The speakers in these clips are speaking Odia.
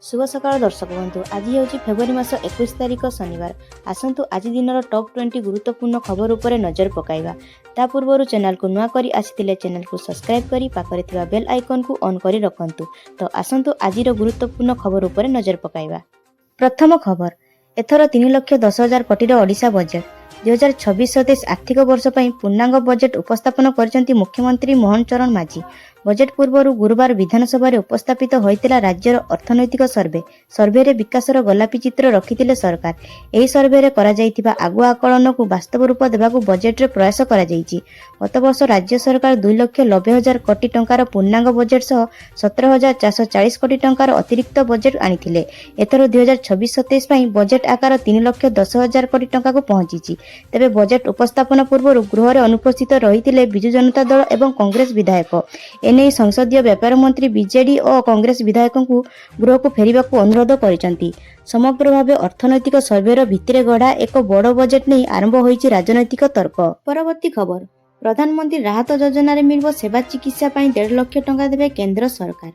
शुभ सकाळ दर्शक बंधु आज हूँ फेब्रुआरी मास 21 तारिख शनिवार। आसतु आज दिन टॉप 20 गुरुत्वपूर्ण खबर उपरे नजर पकाइबा। ता पूर्व चैनल को नुआ करी आसिथिले चैनल को सब्सक्राइब करी पाखरे थिबा बेल आइकन को ऑन करी रखंतु। तो आसतु आज गुरुत्वपूर्ण खबर उपरे नजर पकाइबा। प्रथम खबर, एथर 3,10,000 कोटी ओडिशा बजेट 2026-27 आर्थिक वर्ष पर पूर्णांग बजेट उपस्थापन करछंती मुख्यमंत्री मोहन चरण माझी। बजेट पूर्व गुरुवार विधानसभा उपस्थापित होइतिला राज्यर अर्थनैतिक सर्वे विकासर गोलापी चित्र रखिथिले सरकार। एही सर्वे रे करा जाइतिबा आगुआ आकलन को वास्तव रूप देबाकू बजेट रे प्रयास करा जाइछि। गत वर्ष राज्य सरकार 2,90,000 कोटी टंकार पूर्णांग बजेट सह 17,440 कोटी टंकार अतिरिक्त बजेट आनिथिले। एथर 2026-27 पई बजेट आकार 3,10,000 कोटी टंका को पहुंची। तेबे बजेट उपस्थापन पूर्व गृह रे अनुपस्थित रहिथिले बिजू जनता दल एवं कांग्रेस विधायक। एने संसदीय व्यापार मंत्री बीजेडी और कांग्रेस विधायकों को गृह को फेरिबा को अनुरोध करिसंती। समग्र भाव अर्थनैतिक सर्वेर भित्तिरे गढ़ा एक बड़ बजेट नहीं आरंभ होइछि राजनैतिक तर्क। परवर्ती खबर, प्रधानमंत्री राहत योजना रे मिलबो सेवा चिकित्सा पई 1.5 लाख टंका देबे केंद्र सरकार।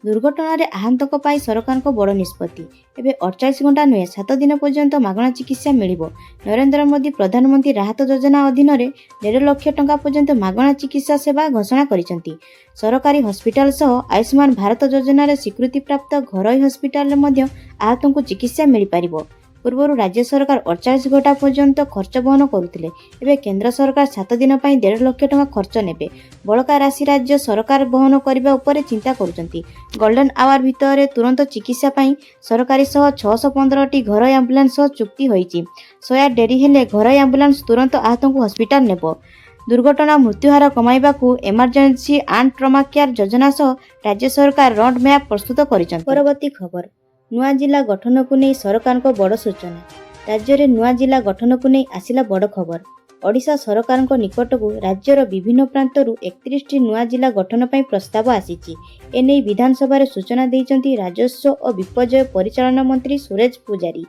दुर्घटना रे आहंतक पाई सरकार को बड़ निष्पत्ति। एबे 48 घंटा नुहे 7 दिन पर्यंत मागणा चिकित्सा मिलिबो। नरेंद्र मोदी प्रधानमंत्री राहत योजना अधीन रे 1.5 लाख टंका पर्यंत मागणा चिकित्सा सेवा घोषणा करिसंती। सरकारी हॉस्पिटल सह आयुष्मान भारत योजना रे स्वीकृति प्राप्त घरोई हॉस्पिटल रे मध्य आहतों को चिकित्सा मिल पारिबो। पूर्व राज्य सरकार 48 घंटा पर्यंत खर्च बहन करुथिले। एबे केंद्र सरकार 7 दिन पई 1.5 लाख टंका खर्च नेबे। बळका राशि राज्य सरकार बहन करबा उपरे चिंता करुचंती। गोल्डन आवर भितर तुरंत चिकित्सा पई सरकारी सह 615 टी घरोई एम्बुलेंस सह चुक्ति होईची। 100 डेरी हेले घरोई एम्बुलेंस तुरंत आहतों को हॉस्पिटल नेबो। दुर्घटना मृत्युहार कमाइबाकू इमरजेंसी एंड ट्रमा केयर योजना सह राज्य सरकार रोड मैप प्रस्तुत करिसंती। परवर्ती खबर, नुआ जिला गठन को नहीं सरकार को बड़ सूचना। राज्य रे नुआ जिला गठन को नहीं आसिला बड़ खबर। ओडिशा सरकार को निकट को राज्यर विभिन्न प्रांतरू 31 टी नुआ जिला गठन पर प्रस्ताव आसीची। एने विधानसभा रे सूचना देइचंती राजस्व और विपर्यय परिचालन मंत्री सुरेश पुजारी।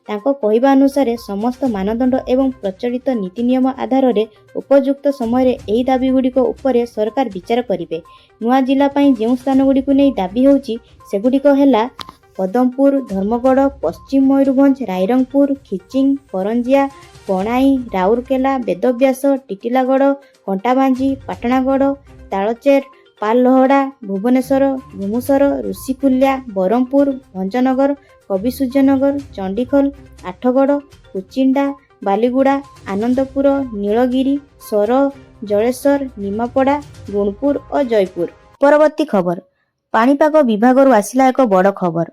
तांको कहिबा अनुसार समस्त मानदंड एवं प्रचलित नीति नियम आधार रे उपयुक्त समय रे एही दाबी गुड़िक उपरे सरकार विचार करिवे। नुआ जिला पई जेउ स्थान गुड़िक नै दाबी होउची सेगुड़िक हेला पदमपुर, धर्मगढ़, पश्चिम मयूरभंज, रायरंगपुर, खिचिंग, करंजिया, बणाई, राउरकेला, बेदव्यास, टिटिलागढ़, कंटाबांजी, पाटणागढ़, तालचेर, पाललोहड़ा, भुवनेश्वर, भूमुसर, ऋषिकुल्या, बरमपुर, भंजनगर, कविसूर्यनगर, चंडीखोल, आठगढ़, कुचिंडा, बालीगुड़ा, आनंदपुर, नीलगिरी, सर, जलेश्वर, निमापड़ा, गुणपुर और जयपुर। परवर्ती खबर, पाणीपाग विभाग आसिला एक बड़ खबर।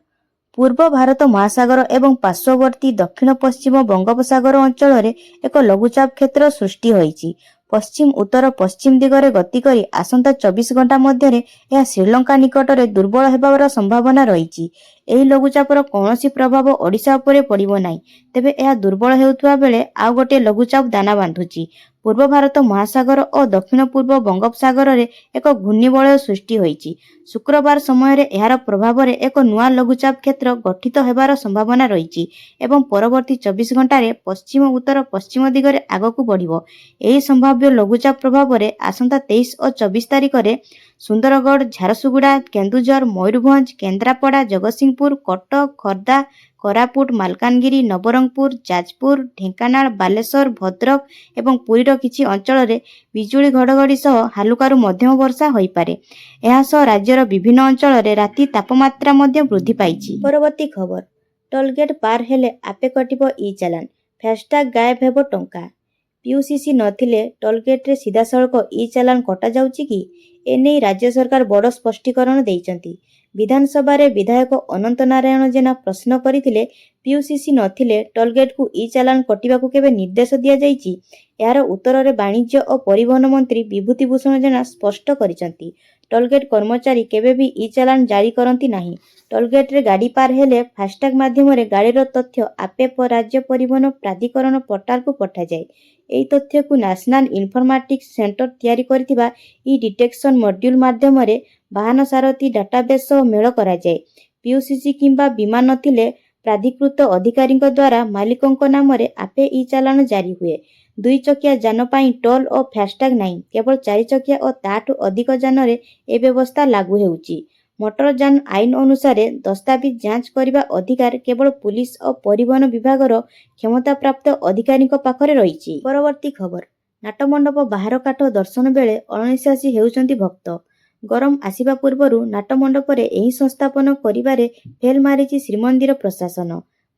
पूर्व भारत महासागर एवं पार्श्ववर्ती दक्षिण पश्चिम बंगोपसागर अंचल एक लघुचाप क्षेत्र सृष्टि होईची। पश्चिम उत्तर पश्चिम दिगरे गति करी आसंता 24 घंटा मध्य श्रीलंका निकट में दुर्बल होबार संभावना रही। एही लघुचापर कौनसी प्रभाव ओडिशा उपरे पड़िबो नाही। तेबे यह दुर्बल हेउथुवा बेले आउ गोटे लघुचाप दाना बांधुची। पूर्व भारत महासागर और दक्षिण पूर्व बंगोपसागर रे एक घूर्णिबलय सृष्टि होईची। शुक्रवार समय यार प्रभाव रे एक नुआ लघुचाप क्षेत्र गठित होबार संभावना रही एवं परवर्ती 24 घंटा पश्चिम उत्तर पश्चिम दिगरे आगकू बढ़िबो। एही संभाव्य लघुचाप प्रभाव रे आसंता 23 और 24 तारिख रे सुंदरगढ़, झारसुगुड़ा, केन्दुझर, मयूरभंज, केन्द्रापड़ा, जगतसिंहपुर, कटक, खर्दा, कोरापुट, मालकानगिरी, नवरंगपुर, जाजपुर, ढेंकानाल, बालेश्वर, भद्रक एवं पुरीर किछि अंचल रे बिजुली घड़घड़ी सह हालुकारु मध्यम वर्षा होई पारे। एहा सह राज्यर विभिन्न अंचल रे राति तापमात्रा मध्य वृद्धि पाइछि। परवर्ती खबर, टोलगेट पार हेले आपे कटिबो ई चालान, फास्टैग गायब हेबो टंका। पीयूसीसी नथिले टोलगेट रे सीधा सड़क ई चालान कटा जाउछि कि एने राज्य सरकार बड़ स्पष्टीकरण देइचंती। विधानसभा रे विधायक अनंत नारायण जेना प्रश्न करथिले पीयूसीसी नथिले टोलगेट को ई चालान कटिबाकू केबे निर्देश दिया जाइछि। यार उत्तर रे वाणिज्य और परिवहन मंत्री विभूति भूषण जेना स्पष्ट करिसंती। टोलगेट कर्मचारी केबे भी ई चालान जारी करंती नाही। टोलगेट रे गाड़ी पार हेले फास्टैग माध्यम रे गाड़ीर तथ्य आपे राज्य परिवहन प्राधिकरण पोर्टाल को पठा जाए। एही तथ्य को नेशनल इन्फॉर्मेटिक्स सेंटर तैयारी करथिबा ई डिटेक्शन मॉड्यूल माध्यम रे वाहन सारथी डाटाबेस सह मेल करा जाए। पीयूसीसी किंबा बीमा नथिले प्राधिकृत अधिकारी द्वारा मालिकों नाम रे आपे ई चालान जारी हुए। 2 चकिया जान पाई टोल और फास्टैग नहीं, केवल 4 चकिया और ताठू अधिक जान रे ए व्यवस्था लागू हेउची। ମୋଟରଯାନ ଆଇନ ଅନୁସାରେ ଦସ୍ତାବିଜ ଯାଞ୍ଚ କରିବା ଅଧିକାର କେବଳ ପୁଲିସ ଓ ପରିବହନ ବିଭାଗର କ୍ଷମତାପ୍ରାପ୍ତ ଅଧିକାରୀଙ୍କ ପାଖରେ ରହିଛି। ପରବର୍ତ୍ତୀ ଖବର, ନାଟମଣ୍ଡପ ବାହାର କାଠ ଦର୍ଶନ ବେଳେ ଅଣନିଶ୍ୱାସୀ ହେଉଛନ୍ତି ଭକ୍ତ। ଗରମ ଆସିବା ପୂର୍ବରୁ ନାଟମଣ୍ଡପରେ ଏହି ସଂସ୍ଥାପନ କରିବାରେ ଫେଲ୍ ମାରିଛି ଶ୍ରୀମନ୍ଦିର ପ୍ରଶାସନ।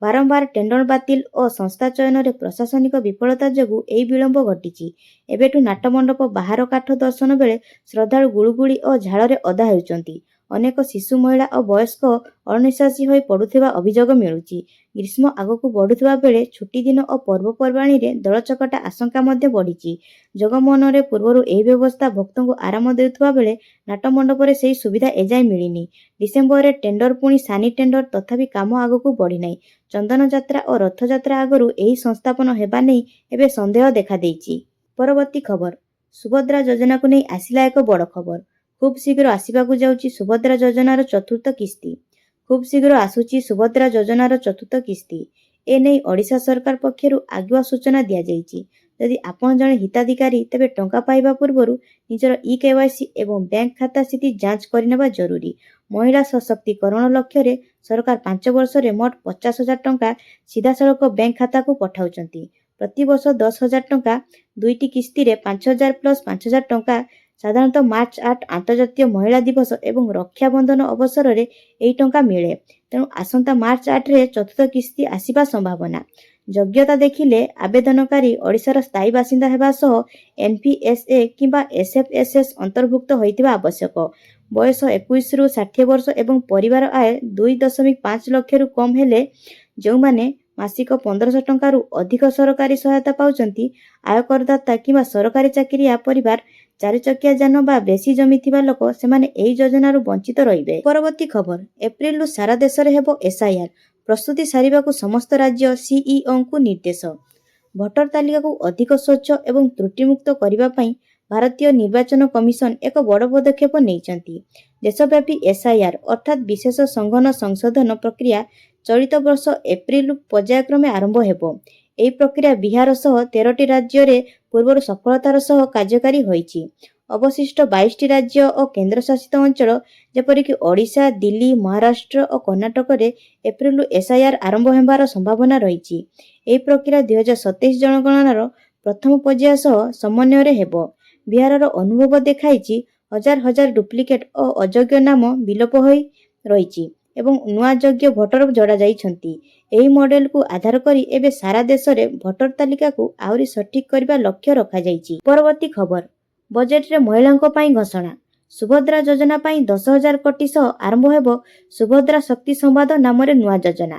ବାରମ୍ବାର ଟେଣ୍ଡର ବାତିଲ ଓ ସଂସ୍ଥା ଚୟନରେ ପ୍ରଶାସନିକ ବିଫଳତା ଯୋଗୁଁ ଏହି ବିଳମ୍ବ ଘଟିଛି। ଏବେଠୁ ନାଟମଣ୍ଡପ ବାହାର କାଠ ଦର୍ଶନ ବେଳେ ଶ୍ରଦ୍ଧାଳୁ ଗୁଳୁଗୁଳି ଓ ଝାଳରେ ଓଦା ହେଉଛନ୍ତି। ଅନେକ ଶିଶୁ, ମହିଳା ଓ ବୟସ୍କ ଅଣନିଶ୍ୱାସୀ ହୋଇ ପଡୁଥିବା ଅଭିଯୋଗ ମିଳୁଛି। ଗ୍ରୀଷ୍ମ ଆଗକୁ ବଢୁଥିବା ବେଳେ ଛୁଟିଦିନ ଓ ପର୍ବପର୍ବାଣୀରେ ଦଳଚକଟା ଆଶଙ୍କା ମଧ୍ୟ ବଢିଛି। ଜଗମୋହନରେ ପୂର୍ବରୁ ଏହି ବ୍ୟବସ୍ଥା ଭକ୍ତଙ୍କୁ ଆରାମ ଦେଉଥିବା ବେଳେ ନାଟମଣ୍ଡପରେ ସେହି ସୁବିଧା ଏଯାଏଁ ମିଳିନି। ଡିସେମ୍ବରରେ ଟେଣ୍ଡର ପୁଣି ସାନି ଟେଣ୍ଡର, ତଥାପି କାମ ଆଗକୁ ବଢିନାହିଁ। ଚନ୍ଦନଯାତ୍ରା ଓ ରଥଯାତ୍ରା ଆଗରୁ ଏହି ସଂସ୍ଥାପନ ହେବା ନେଇ ଏବେ ସନ୍ଦେହ ଦେଖାଦେଇଛି। ପରବର୍ତ୍ତୀ ଖବର, ସୁଭଦ୍ରା ଯୋଜନାକୁ ନେଇ ଆସିଲା ଏକ ବଡ଼ ଖବର। ଖୁବ୍ ଶୀଘ୍ର ଆସିବାକୁ ଯାଉଛି ସୁଭଦ୍ରା ଯୋଜନାର ଚତୁର୍ଥ କିସ୍ତି। ଖୁବ୍ ଶୀଘ୍ର ଆସୁଛି ସୁଭଦ୍ରା ଯୋଜନାର ଚତୁର୍ଥ କିସ୍ତି। ଏ ନେଇ ଓଡ଼ିଶା ସରକାର ପକ୍ଷରୁ ଆଗୁଆ ସୂଚନା ଦିଆଯାଇଛି। ଯଦି ଆପଣ ଜଣେ ହିତାଧିକାରୀ, ତେବେ ଟଙ୍କା ପାଇବା ପୂର୍ବରୁ ନିଜର ଇ-KYC ଏବଂ ବ୍ୟାଙ୍କ ଖାତା ସ୍ଥିତି ଯାଞ୍ଚ କରିନେବା ଜରୁରୀ। ମହିଳା ସଶକ୍ତିକରଣ ଲକ୍ଷ୍ୟରେ ସରକାର 5 ବର୍ଷରେ ମୋଟ 50,000 ଟଙ୍କା ସିଧାସଳଖ ବ୍ୟାଙ୍କ ଖାତାକୁ ପଠାଉଛନ୍ତି। ପ୍ରତିବର୍ଷ 10,000 ଟଙ୍କା, 2ଟି କିସ୍ତିରେ 5,000 ପ୍ଲସ୍ 5,000 ଟଙ୍କା। ସାଧାରଣତଃ ମାର୍ଚ୍ଚ 8 ଆନ୍ତର୍ଜାତୀୟ ମହିଳା ଦିବସ ଏବଂ ରକ୍ଷାବନ୍ଧନ ଅବସରରେ ଏହି ଟଙ୍କା ମିଳେ। ତେଣୁ ଆସନ୍ତା ମାର୍ଚ୍ଚ 8ରେ ଚତୁର୍ଥ କିସ୍ତି ଆସିବା ସମ୍ଭାବନା। ଯୋଗ୍ୟତା ଦେଖିଲେ ଆବେଦନକାରୀ ଓଡ଼ିଶାର ସ୍ଥାୟୀ ବାସିନ୍ଦା ହେବା ସହ NPSA କିମ୍ବା SFSS ଅନ୍ତର୍ଭୁକ୍ତ ହୋଇଥିବା ଆବଶ୍ୟକ। ବୟସ 21ରୁ 60 ବର୍ଷ ଏବଂ ପରିବାର ଆୟ 2.5 ଲକ୍ଷରୁ କମ୍ ହେଲେ। ଯେଉଁମାନେ ମାସିକ 1,500 ଟଙ୍କାରୁ ଅଧିକ ସରକାରୀ ସହାୟତା ପାଉଛନ୍ତି, ଆୟକରଦାତା କିମ୍ବା ସରକାରୀ ଚାକିରିଆ ପରିବାର, 4 ଚକିଆ ଯାନ ବା ବେଶି ଜମି ଥିବା ଲୋକ, ସେମାନେ ଏହି ଯୋଜନାରୁ ବଞ୍ଚିତ ରହିବେ। ପରବର୍ତ୍ତୀ ଖବର, ଏପ୍ରିଲରୁ ସାରା ଦେଶରେ ହେବ SIR। ପ୍ରସ୍ତୁତି ସାରିବାକୁ ସମସ୍ତ ରାଜ୍ୟ CEOଙ୍କୁ ନିର୍ଦ୍ଦେଶ। ଭୋଟର ତାଲିକାକୁ ଅଧିକ ସ୍ୱଚ୍ଛ ଏବଂ ତ୍ରୁଟିମୁକ୍ତ କରିବା ପାଇଁ ଭାରତୀୟ ନିର୍ବାଚନ କମିଶନ ଏକ ବଡ଼ ପଦକ୍ଷେପ ନେଇଛନ୍ତି। ଦେଶବ୍ୟାପୀ SIR ଅର୍ଥାତ୍ ବିଶେଷ ସଂଘନ ସଂଶୋଧନ ପ୍ରକ୍ରିୟା ଚଳିତ ବର୍ଷ ଏପ୍ରିଲ ପର୍ଯ୍ୟାୟକ୍ରମେ ଆରମ୍ଭ ହେବ। ଏହି ପ୍ରକ୍ରିୟା ବିହାର ସହ 13ଟି ରାଜ୍ୟରେ ପୂର୍ବରୁ ସଫଳତାର ସହ କାର୍ଯ୍ୟକାରୀ ହୋଇଛି। ଅବଶିଷ୍ଟ 22ଟି ରାଜ୍ୟ ଓ କେନ୍ଦ୍ରଶାସିତ ଅଞ୍ଚଳ ଯେପରିକି ଓଡ଼ିଶା, ଦିଲ୍ଲୀ, ମହାରାଷ୍ଟ୍ର ଓ କର୍ଣ୍ଣାଟକରେ ଏପ୍ରିଲରୁ SIR ଆରମ୍ଭ ହେବାର ସମ୍ଭାବନା ରହିଛି। ଏହି ପ୍ରକ୍ରିୟା 2027 ଜନଗଣନାର ପ୍ରଥମ ପର୍ଯ୍ୟାୟ ସହ ସମନ୍ୱୟରେ ହେବ। ବିହାରର ଅନୁଭବ ଦେଖାଇଛି, ହଜାର ହଜାର ଡୁପ୍ଲିକେଟ୍ ଓ ଅଯୋଗ୍ୟ ନାମ ବିଲୋପ ହୋଇ ରହିଛି ଏବଂ ନୂଆ ଯୋଗ୍ୟ ଭୋଟର ଯୋଡ଼ାଯାଇଛନ୍ତି। ଏହି ମଡେଲକୁ ଆଧାର କରି ଏବେ ସାରା ଦେଶରେ ଭୋଟର ତାଲିକାକୁ ଆହୁରି ସଠିକ୍ କରିବା ଲକ୍ଷ୍ୟ ରଖାଯାଇଛି। ପରବର୍ତ୍ତୀ ଖବର, ବଜେଟରେ ମହିଳାଙ୍କ ପାଇଁ ଘୋଷଣା। ସୁଭଦ୍ରା ଯୋଜନା ପାଇଁ 10,000 କୋଟି ସହ ଆରମ୍ଭ ହେବ ସୁଭଦ୍ରା ଶକ୍ତି ସମ୍ବାଦ ନାମରେ ନୂଆ ଯୋଜନା।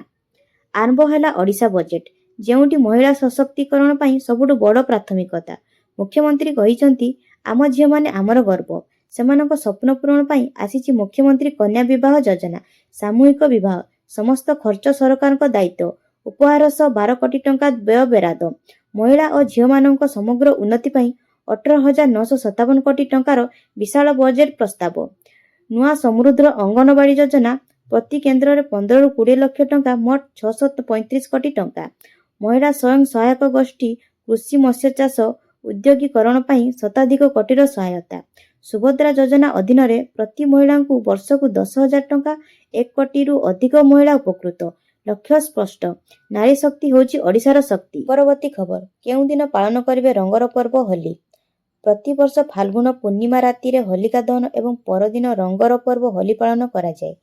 ଆରମ୍ଭ ହେଲା ଓଡ଼ିଶା ବଜେଟ୍, ଯେଉଁଠି ମହିଳା ସଶକ୍ତିକରଣ ପାଇଁ ସବୁଠୁ ବଡ଼ ପ୍ରାଥମିକତା। ମୁଖ୍ୟମନ୍ତ୍ରୀ କହିଛନ୍ତି, ଆମ ଝିଅମାନେ ଆମର ଗର୍ବ। ସେମାନଙ୍କ ସ୍ୱପ୍ନ ପୂରଣ ପାଇଁ ଆସିଛି ମୁଖ୍ୟମନ୍ତ୍ରୀ କନ୍ୟା ବିବାହ ଯୋଜନା। ସାମୂହିକ ବିବାହ, ସମସ୍ତ ଖର୍ଚ୍ଚ ସରକାରଙ୍କ ଦାୟିତ୍ୱ। ଉପହାର ସହ 12 କୋଟି ଟଙ୍କା ବ୍ୟୟ ବରାଦ। ମହିଳା ଓ ଝିଅମାନଙ୍କ ସମଗ୍ର ଉନ୍ନତି ପାଇଁ 18,957 କୋଟି ଟଙ୍କାର ବିଶାଳ ବଜେଟ୍ ପ୍ରସ୍ତାବ। ନୂଆ ସମୃଦ୍ଧ ଅଙ୍ଗନବାଡ଼ି ଯୋଜନା, ପ୍ରତି କେନ୍ଦ୍ରରେ 15ରୁ 20 ଲକ୍ଷ ଟଙ୍କା, ମୋଟ 635 କୋଟି ଟଙ୍କା। ମହିଳା ସ୍ୱୟଂ ସହାୟକ ଗୋଷ୍ଠୀ, କୃଷି, ମତ୍ସ୍ୟଚାଷ, ଉଦ୍ୟୋଗୀକରଣ ପାଇଁ ଶତାଧିକ କୋଟିର ସହାୟତା। ସୁଭଦ୍ରା ଯୋଜନା ଅଧୀନରେ ପ୍ରତି ମହିଳାଙ୍କୁ ବର୍ଷକୁ 10,000 ଟଙ୍କା, 1 କୋଟିରୁ ଅଧିକ ମହିଳା ଉପକୃତ। ଲକ୍ଷ୍ୟ ସ୍ପଷ୍ଟ, ନାରୀ ଶକ୍ତି ହେଉଛି ଓଡ଼ିଶାର ଶକ୍ତି। ପରବର୍ତ୍ତୀ ଖବର, କେଉଁଦିନ ପାଳନ କରିବେ ରଙ୍ଗର ପର୍ବ ହୋଲି? ପ୍ରତିବର୍ଷ ଫାଲ୍ଗୁନ ପୂର୍ଣ୍ଣିମା ରାତିରେ ହୋଲିକା ଦହନ ଏବଂ ପରଦିନ ରଙ୍ଗର ପର୍ବ ହୋଲି ପାଳନ କରାଯାଏ।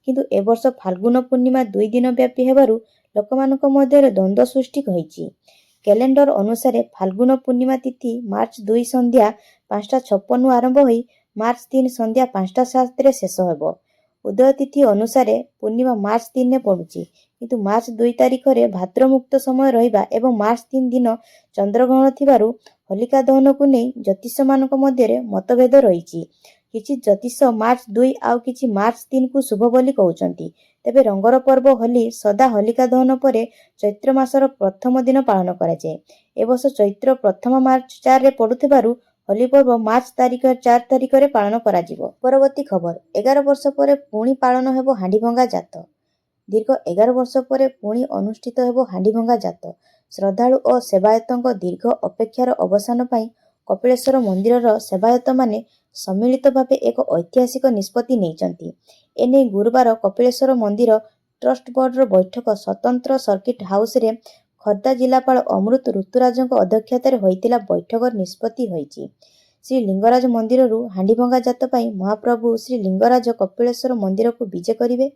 କିନ୍ତୁ ଏବର୍ଷ ଫାଲ୍ଗୁନ ପୂର୍ଣ୍ଣିମା 2 ଦିନ ବ୍ୟାପୀ ହେବାରୁ ଲୋକମାନଙ୍କ ମଧ୍ୟରେ ଦ୍ୱନ୍ଦ୍ୱ ସୃଷ୍ଟି ହୋଇଛି। କ୍ୟାଲେଣ୍ଡର ଅନୁସାରେ ଫାଲ୍ଗୁନ ପୂର୍ଣ୍ଣିମା ତିଥି ମାର୍ଚ୍ଚ 2 ସନ୍ଧ୍ୟା 5:56ରୁ ଆରମ୍ଭ ହୋଇ ମାର୍ଚ୍ଚ 3 ସନ୍ଧ୍ୟା 5:07ରେ ଶେଷ ହେବ। ଉଦୟ ତିଥି ଅନୁସାରେ ପୂର୍ଣ୍ଣିମା ମାର୍ଚ୍ଚ 3ରେ ପଡ଼ୁଛି, କିନ୍ତୁ ମାର୍ଚ୍ଚ 2 ତାରିଖରେ ଭାଦ୍ରମୁକ୍ତ ସମୟ ରହିବା ଏବଂ ମାର୍ଚ୍ଚ 3 ଦିନ ଚନ୍ଦ୍ରଗ୍ରହଣ ଥିବାରୁ ହୋଲିକା ଦହନକୁ ନେଇ ଜ୍ୟୋତିଷମାନଙ୍କ ମଧ୍ୟରେ ମତଭେଦ ରହିଛି। କିଛି ଜ୍ୟୋତିଷ ମାର୍ଚ୍ଚ 2 ଆଉ କିଛି ମାର୍ଚ୍ଚ 3କୁ ଶୁଭ ବୋଲି କହୁଛନ୍ତି। ତେବେ ରଙ୍ଗର ପର୍ବ ହୋଲି ସଦା ହୋଲିକା ଦହନ ପରେ ଚୈତ୍ର ମାସର ପ୍ରଥମ ଦିନ ପାଳନ କରାଯାଏ। ଏବର୍ଷ ଚୈତ୍ର ପ୍ରଥମ ମାର୍ଚ୍ଚ 4ରେ ପଡ଼ୁଥିବାରୁ ହୋଲି ପର୍ବ ମାର୍ଚ୍ଚ 4 ତାରିଖରେ ପାଳନ କରାଯିବ। ପରବର୍ତ୍ତୀ ଖବର, 11 ବର୍ଷ ପରେ ପୁଣି ପାଳନ ହେବ ହାଣ୍ଡିଭଙ୍ଗା ଯାତ। ଦୀର୍ଘ 11 ବର୍ଷ ପରେ ପୁଣି ଅନୁଷ୍ଠିତ ହେବ ହାଣ୍ଡିଭଙ୍ଗା ଯାତ। ଶ୍ରଦ୍ଧାଳୁ ଓ ସେବାୟତଙ୍କ ଦୀର୍ଘ ଅପେକ୍ଷାର ଅବସାନ ପାଇଁ କପିଳେଶ୍ୱର ମନ୍ଦିରର ସେବାୟତମାନେ ସମ୍ମିଳିତ ଭାବେ ଏକ ଐତିହାସିକ ନିଷ୍ପତ୍ତି ନେଇଛନ୍ତି। ଏନେଇ ଗୁରୁବାର କପିଳେଶ୍ୱର ମନ୍ଦିର ଟ୍ରଷ୍ଟ ବୋର୍ଡର ବୈଠକ ସ୍ୱତନ୍ତ୍ର ସର୍କିଟ ହାଉସରେ ଖୋର୍ଦ୍ଧା ଜିଲ୍ଲାପାଳ ଅମୃତ ଋତୁରାଜଙ୍କ ଅଧ୍ୟକ୍ଷତାରେ ହୋଇଥିଲା। ବୈଠକର ନିଷ୍ପତ୍ତି ହୋଇଛି। ଶ୍ରୀ ଲିଙ୍ଗରାଜ ମନ୍ଦିରରୁ ହାଣ୍ଡିଭଙ୍ଗା ଯାତ ପାଇଁ ମହାପ୍ରଭୁ ଶ୍ରୀ ଲିଙ୍ଗରାଜ କପିଳେଶ୍ୱର ମନ୍ଦିରକୁ ବିଜେ କରିବେ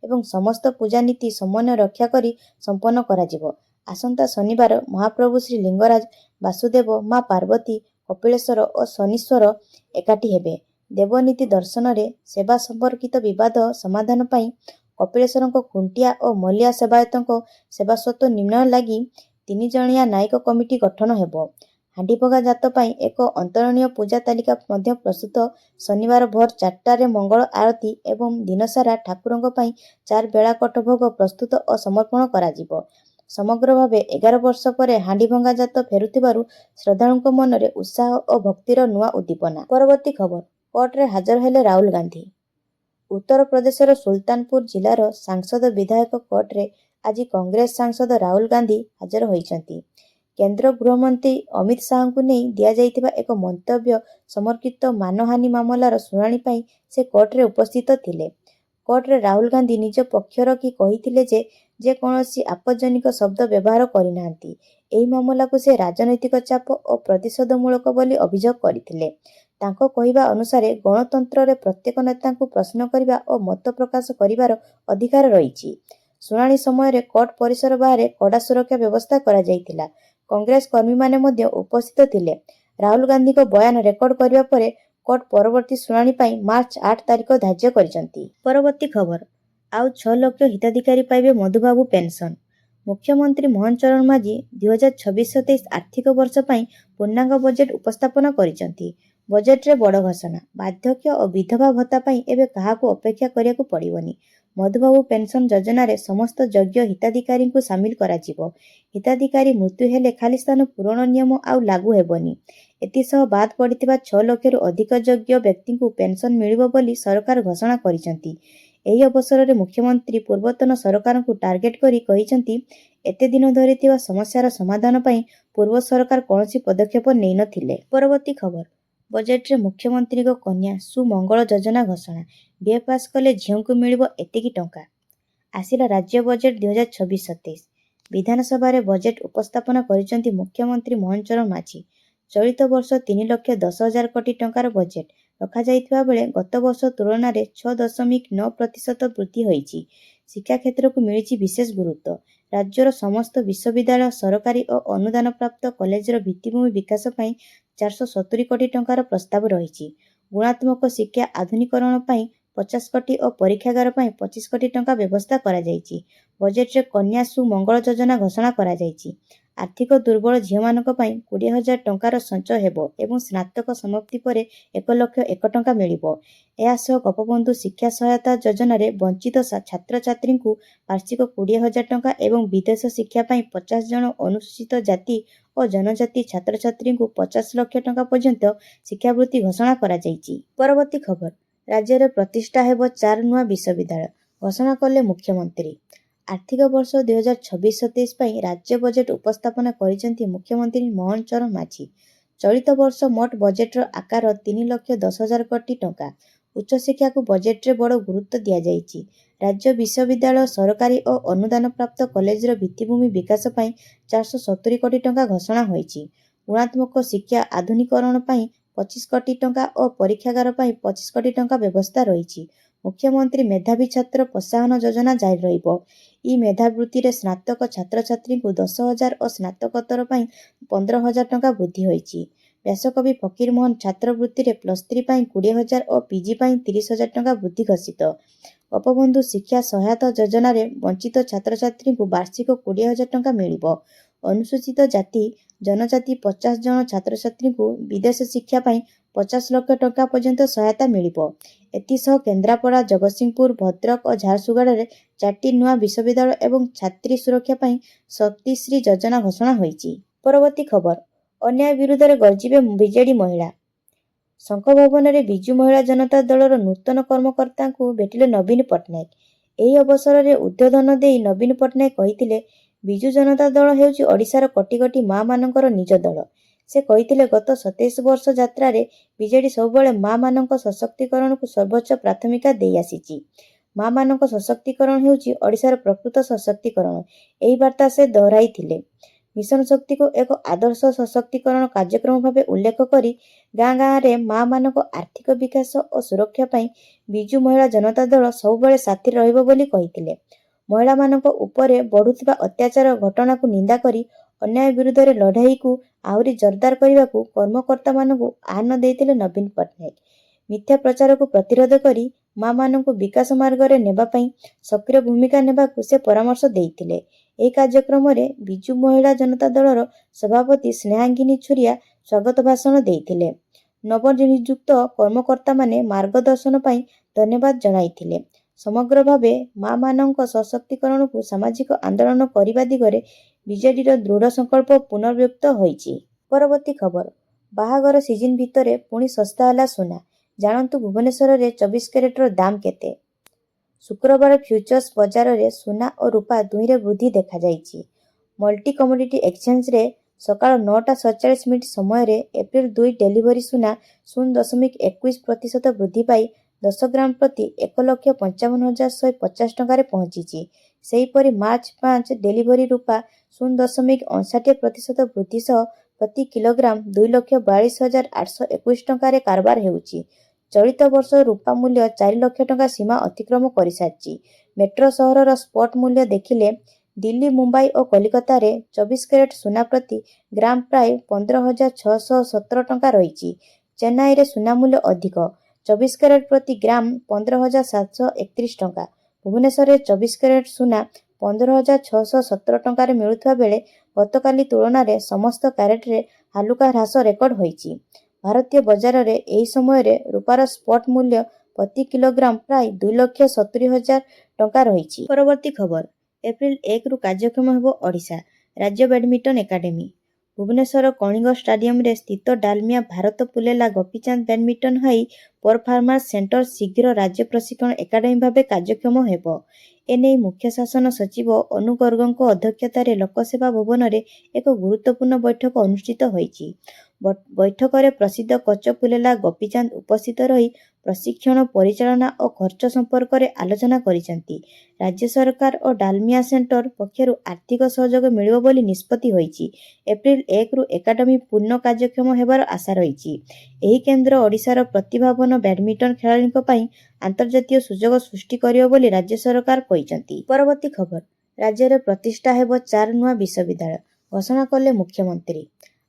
ଏବଂ ସମସ୍ତ ପୂଜାନୀତି ସମନ୍ୱୟ ରକ୍ଷା କରି ସମ୍ପନ୍ନ କରାଯିବ। ଆସନ୍ତା ଶନିବାର ମହାପ୍ରଭୁ ଶ୍ରୀ ଲିଙ୍ଗରାଜ, ବାସୁଦେବ, ମା ପାର୍ବତୀ, କପିଳେଶ୍ୱର ଓ ଶନୀଶ୍ୱର ଏକାଠି ହେବେ। ଦେବନୀତି ଦର୍ଶନରେ ସେବା ସମ୍ପର୍କିତ ବିବାଦ ସମାଧାନ ପାଇଁ କପିଳେଶ୍ୱରଙ୍କ ଖୁଣ୍ଟିଆ ଓ ମଲିଆ ସେବାୟତଙ୍କ ସେବାସ୍ୱତ୍ୱ ନିର୍ଣ୍ଣୟ ଲାଗି 3 ଜଣିଆ ନ୍ୟାୟିକ କମିଟି ଗଠନ ହେବ। ହାଣ୍ଡିଭଙ୍ଗା ଜାତ ପାଇଁ ଏକ ଅନ୍ତରଣୀୟ ପୂଜା ତାଲିକା ମଧ୍ୟ ପ୍ରସ୍ତୁତ। ଶନିବାର ଭୋର 4ଟାରେ ମଙ୍ଗଳ ଆଳତି ଏବଂ ଦିନସାରା ଠାକୁରଙ୍କ ପାଇଁ 4 ବେଳା କଟ ଭୋଗ ପ୍ରସ୍ତୁତ ଓ ସମର୍ପଣ କରାଯିବ। ସମଗ୍ର ଭାବେ 11 ବର୍ଷ ପରେ ହାଣ୍ଡିଭଙ୍ଗା ଜାତ ଫେରୁଥିବାରୁ ଶ୍ରଦ୍ଧାଳୁଙ୍କ ମନରେ ଉତ୍ସାହ ଓ ଭକ୍ତିର ନୂଆ ଉଦ୍ଦୀପନା। ପରବର୍ତ୍ତୀ ଖବର, କୋର୍ଟରେ ହାଜର ହେଲେ ରାହୁଲ ଗାନ୍ଧୀ। ଉତ୍ତରପ୍ରଦେଶର ସୁଲତାନପୁର ଜିଲ୍ଲାର ସାଂସଦ ବିଧାୟକ କୋର୍ଟରେ ଆଜି କଂଗ୍ରେସ ସାଂସଦ ରାହୁଲ ଗାନ୍ଧୀ ହାଜର ହୋଇଛନ୍ତି। କେନ୍ଦ୍ର ଗୃହମନ୍ତ୍ରୀ ଅମିତ ଶାହଙ୍କୁ ନେଇ ଦିଆଯାଇଥିବା ଏକ ମନ୍ତବ୍ୟ ସମ୍ପର୍କିତ ମାନହାନି ମାମଲାର ଶୁଣାଣି ପାଇଁ ସେ କୋର୍ଟରେ ଉପସ୍ଥିତ ଥିଲେ। କୋର୍ଟରେ ରାହୁଲ ଗାନ୍ଧୀ ନିଜ ପକ୍ଷ ରଖି କହିଥିଲେ ଯେ କୌଣସି ଆପତ୍ତିଜନକ ଶବ୍ଦ ବ୍ୟବହାର କରିନାହାନ୍ତି। ଏହି ମାମଲାକୁ ସେ ରାଜନୈତିକ ଚାପ ଓ ପ୍ରତିଶୋଧମୂଳକ ବୋଲି ଅଭିଯୋଗ କରିଥିଲେ। ତାଙ୍କ କହିବା ଅନୁସାରେ ଗଣତନ୍ତ୍ରରେ ପ୍ରତ୍ୟେକ ନେତାଙ୍କୁ ପ୍ରଶ୍ନ କରିବା ଓ ମତ ପ୍ରକାଶ କରିବାର ଅଧିକାର ରହିଛି। ଶୁଣାଣି ସମୟରେ କୋର୍ଟ ପରିସର ବାହାରେ କଡ଼ା ସୁରକ୍ଷା ବ୍ୟବସ୍ଥା କରାଯାଇଥିଲା। କଂଗ୍ରେସ କର୍ମୀମାନେ ମଧ୍ୟ ଉପସ୍ଥିତ ଥିଲେ। ରାହୁଲ ଗାନ୍ଧୀଙ୍କ ବୟାନ ରେକର୍ଡ କରିବା ପରେ କୋର୍ଟ ପରବର୍ତ୍ତୀ ଶୁଣାଣି ପାଇଁ ମାର୍ଚ୍ଚ 8 ତାରିଖ ଧାର୍ଯ୍ୟ କରିଛନ୍ତି। ପରବର୍ତ୍ତୀ ଖବର, ଆଉ 6 ଲକ୍ଷ ହିତାଧିକାରୀ ପାଇବେ ମଧୁବାବୁ ପେନସନ। ମୁଖ୍ୟମନ୍ତ୍ରୀ ମୋହନ ଚରଣ ମାଝୀ 2026-27 ଆର୍ଥିକ ବର୍ଷ ପାଇଁ ପୂର୍ଣ୍ଣାଙ୍ଗ ବଜେଟ୍ ଉପସ୍ଥାପନ କରିଛନ୍ତି। ବଜେଟ୍ରେ ବଡ଼ ଘୋଷଣା, ବାର୍ଦ୍ଧକ୍ୟ ଓ ବିଧବା ଭତ୍ତା ପାଇଁ ଏବେ କାହାକୁ ଅପେକ୍ଷା କରିବାକୁ ପଡ଼ିବନି। ମଧୁବାବୁ ପେନସନ ଯୋଜନାରେ ସମସ୍ତ ଯୋଗ୍ୟ ହିତାଧିକାରୀଙ୍କୁ ସାମିଲ କରାଯିବ। ହିତାଧିକାରୀ ମୃତ୍ୟୁ ହେଲେ ଖାଲି ସ୍ଥାନ ପୂରଣ ନିୟମ ଆଉ ଲାଗୁ ହେବନି। ଏଥିସହ ବାଦ୍ ପଡ଼ିଥିବା 6 ଲକ୍ଷରୁ ଅଧିକ ଯୋଗ୍ୟ ବ୍ୟକ୍ତିଙ୍କୁ ପେନସନ ମିଳିବ ବୋଲି ସରକାର ଘୋଷଣା କରିଛନ୍ତି। ଏହି ଅବସରରେ ମୁଖ୍ୟମନ୍ତ୍ରୀ ପୂର୍ବତନ ସରକାରଙ୍କୁ ଟାର୍ଗେଟ କରି କହିଛନ୍ତି, ଏତେ ଦିନ ଧରି ଥିବା ସମସ୍ୟାର ସମାଧାନ ପାଇଁ ପୂର୍ବ ସରକାର କୌଣସି ପଦକ୍ଷେପ ନେଇନଥିଲେ। ପରବର୍ତ୍ତୀ ଖବର, ବଜେଟ୍ରେ ମୁଖ୍ୟମନ୍ତ୍ରୀଙ୍କ କନ୍ୟା ସୁମଙ୍ଗଳ ଯୋଜନା ଘୋଷଣା। ବିଏ ପାସ୍ କଲେ ଝିଅଙ୍କୁ ମିଳିବ ଏତିକି ଟଙ୍କା। ଆସିଲା ରାଜ୍ୟ ବଜେଟ୍ 2026-27। ବିଧାନସଭାରେ ବଜେଟ୍ ଉପସ୍ଥାପନ କରିଛନ୍ତି ମୁଖ୍ୟମନ୍ତ୍ରୀ ମୋହନ ଚରଣ ମାଝୀ। ଚଳିତ ବର୍ଷ 3,10,000 କୋଟି ଟଙ୍କାର ବଜେଟ୍ ରଖାଯାଇଥିବା ବେଳେ ଗତ ବର୍ଷ ତୁଳନାରେ 6.9% ବୃଦ୍ଧି ହୋଇଛି। ଶିକ୍ଷା କ୍ଷେତ୍ରକୁ ମିଳିଛି ବିଶେଷ ଗୁରୁତ୍ୱ। ରାଜ୍ୟର ସମସ୍ତ ବିଶ୍ୱବିଦ୍ୟାଳୟ, ସରକାରୀ ଓ ଅନୁଦାନପ୍ରାପ୍ତ କଲେଜର ଭିତ୍ତିଭୂମି ବିକାଶ ପାଇଁ 470 କୋଟି ଟଙ୍କାର ପ୍ରସ୍ତାବ ରହିଛି। ଗୁଣାତ୍ମକ ଶିକ୍ଷା ଆଧୁନିକୀକରଣ ପାଇଁ 50 କୋଟି ଓ ପରୀକ୍ଷାଗାର ପାଇଁ 25 କୋଟି ଟଙ୍କା ବ୍ୟବସ୍ଥା କରାଯାଇଛି। ବଜେଟ୍ରେ କନ୍ୟା ସୁମଙ୍ଗଳ ଯୋଜନା ଘୋଷଣା କରାଯାଇଛି। ଆର୍ଥିକ ଦୁର୍ବଳ ଝିଅମାନଙ୍କ ପାଇଁ 20,000 ଟଙ୍କାର ସଞ୍ଚୟ ହେବ ଏବଂ ସ୍ନାତକ ସମାପ୍ତି ପରେ 1,01,000 ଟଙ୍କା ମିଳିବ। ଏହା ସହ ଗୋପବନ୍ଧୁ ଶିକ୍ଷା ସହାୟତା ଯୋଜନାରେ ବଞ୍ଚିତ ଛାତ୍ରଛାତ୍ରୀଙ୍କୁ ବାର୍ଷିକ 20,000 ଟଙ୍କା ଏବଂ ବିଦେଶ ଶିକ୍ଷା ପାଇଁ 50 ଜଣ ଅନୁସୂଚିତ ଜାତି ଓ ଜନଜାତି ଛାତ୍ରଛାତ୍ରୀଙ୍କୁ 50 ଲକ୍ଷ ଟଙ୍କା ପର୍ଯ୍ୟନ୍ତ ଶିକ୍ଷାବୃତ୍ତି ଘୋଷଣା କରାଯାଇଛି। ପରବର୍ତ୍ତୀ ଖବର, ରାଜ୍ୟରେ ପ୍ରତିଷ୍ଠା ହେବ 4 ନୂଆ ବିଶ୍ୱବିଦ୍ୟାଳୟ, ଘୋଷଣା କଲେ ମୁଖ୍ୟମନ୍ତ୍ରୀ। ଆର୍ଥିକ ବର୍ଷ 2026-27 ପାଇଁ ରାଜ୍ୟ ବଜେଟ୍ ଉପସ୍ଥାପନ କରିଛନ୍ତି ମୁଖ୍ୟମନ୍ତ୍ରୀ ମୋହନ ଚରଣ ମାଝୀ। ଚଳିତ ବର୍ଷ ମୋଟ ବଜେଟ୍ର ଆକାର 3,10,000 କୋଟି ଟଙ୍କା। ଉଚ୍ଚଶିକ୍ଷାକୁ ବଜେଟ୍ରେ ବଡ଼ ଗୁରୁତ୍ୱ ଦିଆଯାଇଛି। ରାଜ୍ୟ ବିଶ୍ୱବିଦ୍ୟାଳୟ, ସରକାରୀ ଓ ଅନୁଦାନପ୍ରାପ୍ତ କଲେଜର ଭିତ୍ତିଭୂମି ବିକାଶ ପାଇଁ 470 କୋଟି ଟଙ୍କା ଘୋଷଣା ହୋଇଛି। ଗୁଣାତ୍ମକ ଶିକ୍ଷା ଆଧୁନିକୀକରଣ ପାଇଁ 25 କୋଟି ଟଙ୍କା ଓ ପରୀକ୍ଷାଗାର ପାଇଁ 25 କୋଟି ଟଙ୍କା ବ୍ୟବସ୍ଥା ରହିଛି। ମୁଖ୍ୟମନ୍ତ୍ରୀ ମେଧାବୀ ଛାତ୍ର ପ୍ରୋତ୍ସାହନ ଯୋଜନା ଜାରି ରହିବ। ଇ ମେଧାବୃତ୍ତିରେ ସ୍ନାତକ ଛାତ୍ରଛାତ୍ରୀଙ୍କୁ 10,000 ଓ ସ୍ନାତକୋତ୍ତର ପାଇଁ 15,000 ଟଙ୍କା ବୃଦ୍ଧି ହୋଇଛି। ବ୍ୟାସକବି ଫକୀରମୋହନ ଛାତ୍ରବୃତ୍ତିରେ +3 ପାଇଁ 20,000 ଓ ପିଜି ପାଇଁ 30,000 ଟଙ୍କା ବୃଦ୍ଧି ଘୋଷିତ। ଗୋପବନ୍ଧୁ ଶିକ୍ଷା ସହାୟତା ଯୋଜନାରେ ବଞ୍ଚିତ ଛାତ୍ରଛାତ୍ରୀଙ୍କୁ ବାର୍ଷିକ 20,000 ଟଙ୍କା ମିଳିବ। ଅନୁସୂଚିତ ଜାତି ଜନଜାତି 50 ଜଣ ଛାତ୍ରଛାତ୍ରୀଙ୍କୁ ବିଦେଶ ଶିକ୍ଷା ପାଇଁ 50 ଲକ୍ଷ ଟଙ୍କା ପର୍ଯ୍ୟନ୍ତ ସହାୟତା ମିଳିବ। ଏଥିସହ କେନ୍ଦ୍ରାପଡ଼ା, ଜଗତସିଂହପୁର, ଭଦ୍ରକ ଓ ଝାରସୁଗୁଡ଼ାରେ 4ଟି ନୂଆ ବିଶ୍ୱବିଦ୍ୟାଳୟ ଏବଂ ଛାତ୍ରୀ ସୁରକ୍ଷା ପାଇଁ ଶକ୍ତିଶ୍ରୀ ଯୋଜନା ଘୋଷଣା ହୋଇଛି। ପରବର୍ତ୍ତୀ ଖବର, ଅନ୍ୟାୟ ବିରୁଦ୍ଧରେ ଗର୍ଜିବେ ବିଜେଡି ମହିଳା। ଶଙ୍ଖଭବନରେ ବିଜୁ ମହିଳା ଜନତା ଦଳର ନୂତନ କର୍ମକର୍ତ୍ତାଙ୍କୁ ଭେଟିଲେ ନବୀନ ପଟ୍ଟନାୟକ। ଏହି ଅବସରରେ ଉଦ୍ବୋଧନ ଦେଇ ନବୀନ ପଟ୍ଟନାୟକ କହିଥିଲେ, ବିଜୁ ଜନତା ଦଳ ହେଉଛି ଓଡ଼ିଶାର କୋଟି କୋଟି ମାଆମାନଙ୍କର ନିଜ ଦଳ। ସେ କହିଥିଲେ, ଗତ 27 ବର୍ଷ ଯାତ୍ରାରେ ବିଜେଡି ସବୁବେଳେ ମା'ମାନଙ୍କ ସଶକ୍ତିକରଣକୁ ସର୍ବୋଚ୍ଚ ପ୍ରାଥମିକତା ଦେଇ ଆସିଛି। ମା'ମାନଙ୍କ ସଶକ୍ତିକରଣ ହେଉଛି ଓଡ଼ିଶାର ପ୍ରକୃତ ସଶକ୍ତିକରଣ। ଏହି ବାର୍ତ୍ତା ସେ ଦୋହରାଇଥିଲେ। ମିଶନ ଶକ୍ତିକୁ ଏକ ଆଦର୍ଶ ସଶକ୍ତିକରଣ କାର୍ଯ୍ୟକ୍ରମ ଭାବେ ଉଲ୍ଲେଖ କରି ଗାଁ ଗାଁରେ ମା'ମାନଙ୍କ ଆର୍ଥିକ ବିକାଶ ଓ ସୁରକ୍ଷା ପାଇଁ ବିଜୁ ମହିଳା ଜନତା ଦଳ ସବୁବେଳେ ସାଥିରେ ରହିବ ବୋଲି କହିଥିଲେ। ମହିଳାମାନଙ୍କ ଉପରେ ବଢ଼ୁଥିବା ଅତ୍ୟାଚାର ଘଟଣାକୁ ନିନ୍ଦା କରି ଅନ୍ୟାୟ ବିରୁଦ୍ଧରେ ଲଢ଼େଇକୁ ଆହୁରି ଜୋରଦାର କରିବାକୁ କର୍ମକର୍ତ୍ତାମାନଙ୍କୁ ଆହ୍ୱାନ ଦେଇଥିଲେ ନବୀନ ପଟ୍ଟନାୟକ। ମିଥ୍ୟା ପ୍ରଚାରକୁ ପ୍ରତିରୋଧ କରି ମା'ମାନଙ୍କୁ ବିକାଶ ମାର୍ଗରେ ନେବା ପାଇଁ ସକ୍ରିୟ ଭୂମିକା ନେବାକୁ ସେ ପରାମର୍ଶ ଦେଇଥିଲେ। ଏହି କାର୍ଯ୍ୟକ୍ରମରେ ବିଜୁ ମହିଳା ଜନତା ଦଳର ସଭାପତି ସ୍ନେହାଙ୍ଗିନୀ ଛୁରିଆ ସ୍ୱାଗତ ଭାଷଣ ଦେଇଥିଲେ। ନବନିଯୁକ୍ତ କର୍ମକର୍ତ୍ତାମାନେ ମାର୍ଗଦର୍ଶନ ପାଇଁ ଧନ୍ୟବାଦ ଜଣାଇଥିଲେ। ସମଗ୍ର ଭାବେ ମା'ମାନଙ୍କ ସଶକ୍ତିକରଣକୁ ସାମାଜିକ ଆନ୍ଦୋଳନ କରିବା ଦିଗରେ ବିଜେଡିର ଦୃଢ଼ ସଂକଳ୍ପ ପୁନର୍ବ୍ୟକ୍ତ ହୋଇଛି। ପରବର୍ତ୍ତୀ ଖବର, ବାହାଘର ସିଜିନ୍ ଭିତରେ ପୁଣି ଶସ୍ତା ହେଲା ସୁନା। ଜାଣନ୍ତୁ ଭୁବନେଶ୍ୱରରେ 24 କ୍ୟାରେଟର ଦାମ କେତେ? ଶୁକ୍ରବାର ଫ୍ୟୁଚର୍ସ ବଜାରରେ ସୁନା ଓ ରୂପା ଦୁହିଁରେ ବୃଦ୍ଧି ଦେଖାଯାଇଛି। ମଲ୍ଟି କମୋଡିଟି ଏକ୍ସଚେଞ୍ଜରେ ସକାଳ 9:47 ସମୟରେ ଏପ୍ରିଲ 2 ଡେଲିଭରି ସୁନା 0.21% ବୃଦ୍ଧି ପାଇ 10 ଗ୍ରାମ ପ୍ରତି 1,55,150 ଟଙ୍କାରେ ପହଞ୍ଚିଛି। ସେହିପରି ମାର୍ଚ୍ଚ 5 ଡେଲିଭରି ରୂପା 0.59% ବୃଦ୍ଧି ସହ ପ୍ରତି କିଲୋଗ୍ରାମ 2,42,821 ଟଙ୍କାରେ କାରବାର ହେଉଛି। ଚଳିତ ବର୍ଷ ରୂପା ମୂଲ୍ୟ 4 ଲକ୍ଷ ଟଙ୍କା ସୀମା ଅତିକ୍ରମ କରିସାରିଛି। ମେଟ୍ରୋ ସହରର ସ୍ପଟ୍ ମୂଲ୍ୟ ଦେଖିଲେ ଦିଲ୍ଲୀ, ମୁମ୍ବାଇ ଓ କଲିକତାରେ 24 କ୍ୟାରେଟ ସୁନା ପ୍ରତି ଗ୍ରାମ ପ୍ରାୟ 15,617 ଟଙ୍କା ରହିଛି। ଚେନ୍ନାଇରେ ସୁନା ମୂଲ୍ୟ ଅଧିକ, 24 କ୍ୟାରେଟ ପ୍ରତି ଗ୍ରାମ 15,731 ଟଙ୍କା। ଭୁବନେଶ୍ୱରରେ 24 କ୍ୟାରେଟ ସୁନା 15,617 ଟଙ୍କାରେ ମିଳୁଥିବା ବେଳେ ଗତକାଲି ତୁଳନାରେ ସମସ୍ତ କ୍ୟାରେଟରେ ହାଲୁକା ହ୍ରାସ ରେକର୍ଡ ହୋଇଛି। ଭାରତୀୟ ବଜାରରେ ଏହି ସମୟରେ ରୂପାର ସ୍ପଟ୍ ମୂଲ୍ୟ ପ୍ରତି କିଲୋଗ୍ରାମ ପ୍ରାୟ 2,70,000 ଟଙ୍କା ରହିଛି। ପରବର୍ତ୍ତୀ ଖବର, ଏପ୍ରିଲ 1ରୁ କାର୍ଯ୍ୟକ୍ଷମ ହେବ ଓଡ଼ିଶା ରାଜ୍ୟ ବ୍ୟାଡମିଣ୍ଟନ ଏକାଡେମୀ। ଭୁବନେଶ୍ୱର କଳିଙ୍ଗ ଷ୍ଟାଡିୟମରେ ସ୍ଥିତ Dalmia Bharat Pullela Gopichand badminton high performance centre ଶୀଘ୍ର ରାଜ୍ୟ ପ୍ରଶିକ୍ଷଣ ଏକାଡେମୀ ଭାବେ କାର୍ଯ୍ୟକ୍ଷମ ହେବ। ଏନେଇ ମୁଖ୍ୟ ଶାସନ ସଚିବ ଅନୁ ଗର୍ଗଙ୍କ ଅଧ୍ୟକ୍ଷତାରେ ଲୋକସେବା ଭବନରେ ଏକ ଗୁରୁତ୍ୱପୂର୍ଣ୍ଣ ବୈଠକ ଅନୁଷ୍ଠିତ ହୋଇଛି। ବୈଠକରେ ପ୍ରସିଦ୍ଧ କୋଚ ପୁଲେଲା ଗୋପୀଚାନ୍ଦ ଉପସ୍ଥିତ ରହି ପ୍ରଶିକ୍ଷଣ ପରିଚାଳନା ଓ ଖର୍ଚ୍ଚ ସମ୍ପର୍କରେ ଆଲୋଚନା କରିଛନ୍ତି। ରାଜ୍ୟ ସରକାର ଓ ଡାଲମିଆ ସେଣ୍ଟର ପକ୍ଷରୁ ଆର୍ଥିକ ସହଯୋଗ ମିଳିବ ବୋଲି ନିଷ୍ପତ୍ତି ହୋଇଛି। ଏପ୍ରିଲ 1ରୁ ଏକାଡେମୀ ପୂର୍ଣ୍ଣ କାର୍ଯ୍ୟକ୍ଷମ ହେବାର ଆଶା ରହିଛି। ଏହି କେନ୍ଦ୍ର ଓଡ଼ିଶାର ପ୍ରତିଭାବାନ ବ୍ୟାଡମିଣ୍ଟନ ଖେଳାଳୀଙ୍କ ପାଇଁ ଆନ୍ତର୍ଜାତୀୟ ସୁଯୋଗ ସୃଷ୍ଟି କରିବ ବୋଲି ରାଜ୍ୟ ସରକାର କହିଛନ୍ତି। ପରବର୍ତ୍ତୀ ଖବର, ରାଜ୍ୟରେ ପ୍ରତିଷ୍ଠା ହେବ 4 ନୂଆ ବିଶ୍ୱବିଦ୍ୟାଳୟ, ଘୋଷଣା କଲେ ମୁଖ୍ୟମନ୍ତ୍ରୀ।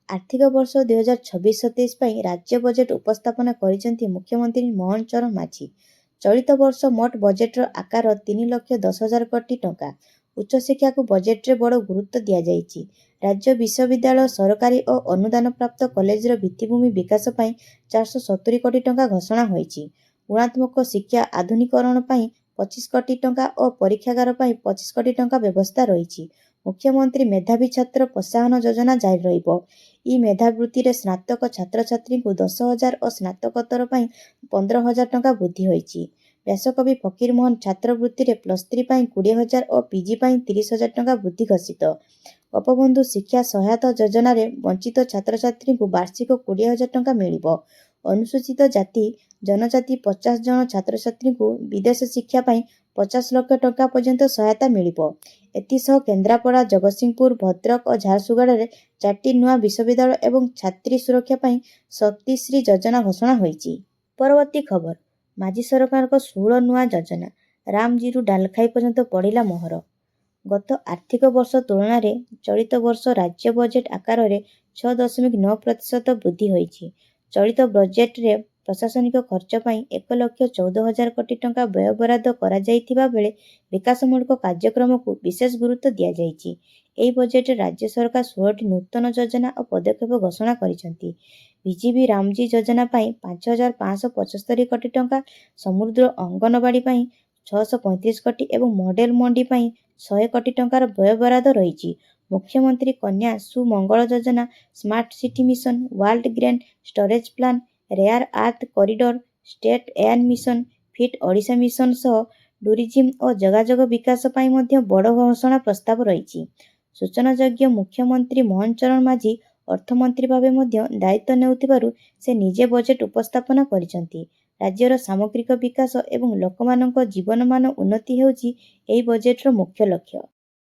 ଆର୍ଥିକ ବର୍ଷ 2026-27 ପାଇଁ ରାଜ୍ୟ ବଜେଟ ଉପସ୍ଥାପନ କରିଛନ୍ତି ମୁଖ୍ୟମନ୍ତ୍ରୀ ମୋହନ ଚରଣ ମାଝୀ। ଚଳିତ ବର୍ଷ ମୋଟ ବଜେଟର ଆକାର 3,10,000 କୋଟି ଟଙ୍କା। ଉଚ୍ଚଶିକ୍ଷାକୁ ବଜେଟରେ ବଡ଼ ଗୁରୁତ୍ୱ ଦିଆଯାଇଛି। ରାଜ୍ୟ ବିଶ୍ୱବିଦ୍ୟାଳୟ, ସରକାରୀ ଓ ଅନୁଦାନପ୍ରାପ୍ତ କଲେଜର ଭିତ୍ତିଭୂମି ବିକାଶ ପାଇଁ 470 କୋଟି ଟଙ୍କା ଘୋଷଣା ହୋଇଛି। ଗୁଣାତ୍ମକ ଶିକ୍ଷା ଆଧୁନିକୀକରଣ ପାଇଁ 25 କୋଟି ଟଙ୍କା ଓ ପରୀକ୍ଷାଗାର ପାଇଁ 25 କୋଟି ଟଙ୍କା ବ୍ୟବସ୍ଥା ରହିଛି। ମୁଖ୍ୟମନ୍ତ୍ରୀ ମେଧାବୀ ଛାତ୍ର ପ୍ରୋତ୍ସାହନ ଯୋଜନା ଜାରି ରହିବ। ଇ ମେଧାବୃତ୍ତିରେ ସ୍ନାତକ ଛାତ୍ରଛାତ୍ରୀଙ୍କୁ 10,000 ଓ ସ୍ନାତକୋତ୍ତର ପାଇଁ 15,000 ଟଙ୍କା ବୃଦ୍ଧି ହୋଇଛି। ବ୍ୟାସକବି ଫକୀରମୋହନ ଛାତ୍ରବୃତ୍ତିରେ +3 ପାଇଁ 20,000 ଓ ପିଜି ପାଇଁ 30,000 ଟଙ୍କା ବୃଦ୍ଧି ଘୋଷିତ। ଗୋପବନ୍ଧୁ ଶିକ୍ଷା ସହାୟତା ଯୋଜନାରେ ବଞ୍ଚିତ ଛାତ୍ରଛାତ୍ରୀଙ୍କୁ ବାର୍ଷିକ 20,000 ଟଙ୍କା ମିଳିବ। ଅନୁସୂଚିତ ଜାତି ଜନଜାତି 50 ଜଣ ଛାତ୍ରଛାତ୍ରୀଙ୍କୁ ବିଦେଶ ଶିକ୍ଷା ପାଇଁ 50 ଲକ୍ଷ ଟଙ୍କା ପର୍ଯ୍ୟନ୍ତ ସହାୟତା ମିଳିବ। ଏଥିସହ କେନ୍ଦ୍ରାପଡ଼ା, ଜଗତସିଂହପୁର, ଭଦ୍ରକ ଓ ଝାରସୁଗୁଡ଼ାରେ 4ଟି ନୂଆ ବିଶ୍ୱବିଦ୍ୟାଳୟ ଏବଂ ଛାତ୍ରୀ ସୁରକ୍ଷା ପାଇଁ ଶକ୍ତିଶ୍ରୀ ଯୋଜନା ଘୋଷଣା ହୋଇଛି। ପରବର୍ତ୍ତୀ ଖବର, ମାଝୀ ସରକାରଙ୍କ 16 ନୂଆ ଯୋଜନା, ରାମଜୀରୁ ଡାଲଖାଇ ପର୍ଯ୍ୟନ୍ତ ପଡ଼ିଲା ମୋହର। ଗତ ଆର୍ଥିକ ବର୍ଷ ତୁଳନାରେ ଚଳିତ ବର୍ଷ ରାଜ୍ୟ ବଜେଟ ଆକାରରେ 6.9% ବୃଦ୍ଧି ହୋଇଛି। ଚଳିତ ବଜେଟରେ ପ୍ରଶାସନିକ ଖର୍ଚ୍ଚ ପାଇଁ 1,14,000 କୋଟି ଟଙ୍କା ବ୍ୟୟବରାଦ କରାଯାଇଥିବା ବେଳେ ବିକାଶମୂଳକ କାର୍ଯ୍ୟକ୍ରମକୁ ବିଶେଷ ଗୁରୁତ୍ୱ ଦିଆଯାଇଛି। ଏହି ବଜେଟରେ ରାଜ୍ୟ ସରକାର 16ଟି ନୂତନ ଯୋଜନା ଓ ପଦକ୍ଷେପ ଘୋଷଣା କରିଛନ୍ତି। ବିଜିବି ରାମଜୀ ଯୋଜନା ପାଇଁ 5,575 କୋଟି ଟଙ୍କା, ସମୃଦ୍ଧ ଅଙ୍ଗନବାଡ଼ି ପାଇଁ 635 କୋଟି ଏବଂ ମଡେଲ ମଣ୍ଡି ପାଇଁ 100 କୋଟି ଟଙ୍କାର ବ୍ୟୟବରାଦ ରହିଛି। ମୁଖ୍ୟମନ୍ତ୍ରୀ କନ୍ୟା ସୁମଙ୍ଗଳ ଯୋଜନା, smart city mission, world grain storage plan, rare earth corridor, state air mission, fit Odisha mission ସହ ଟୁରିଜିମ ଓ ଯୋଗାଯୋଗ ବିକାଶ ପାଇଁ ମଧ୍ୟ ବଡ଼ ଘୋଷଣା ପ୍ରସ୍ତାବ ରହିଛି। ସୂଚନାଯୋଗ୍ୟ, ମୁଖ୍ୟମନ୍ତ୍ରୀ ମୋହନ ଚରଣ ମାଝୀ ଅର୍ଥମନ୍ତ୍ରୀ ଭାବେ ମଧ୍ୟ ଦାୟିତ୍ୱ ନେଉଥିବାରୁ ସେ ନିଜେ ବଜେଟ୍ ଉପସ୍ଥାପନା କରିଛନ୍ତି। ରାଜ୍ୟର ସାମଗ୍ରିକ ବିକାଶ ଏବଂ ଲୋକମାନଙ୍କ ଜୀବନମାନ ଉନ୍ନତି ହେଉଛି ଏହି ବଜେଟ୍ର ମୁଖ୍ୟ ଲକ୍ଷ୍ୟ।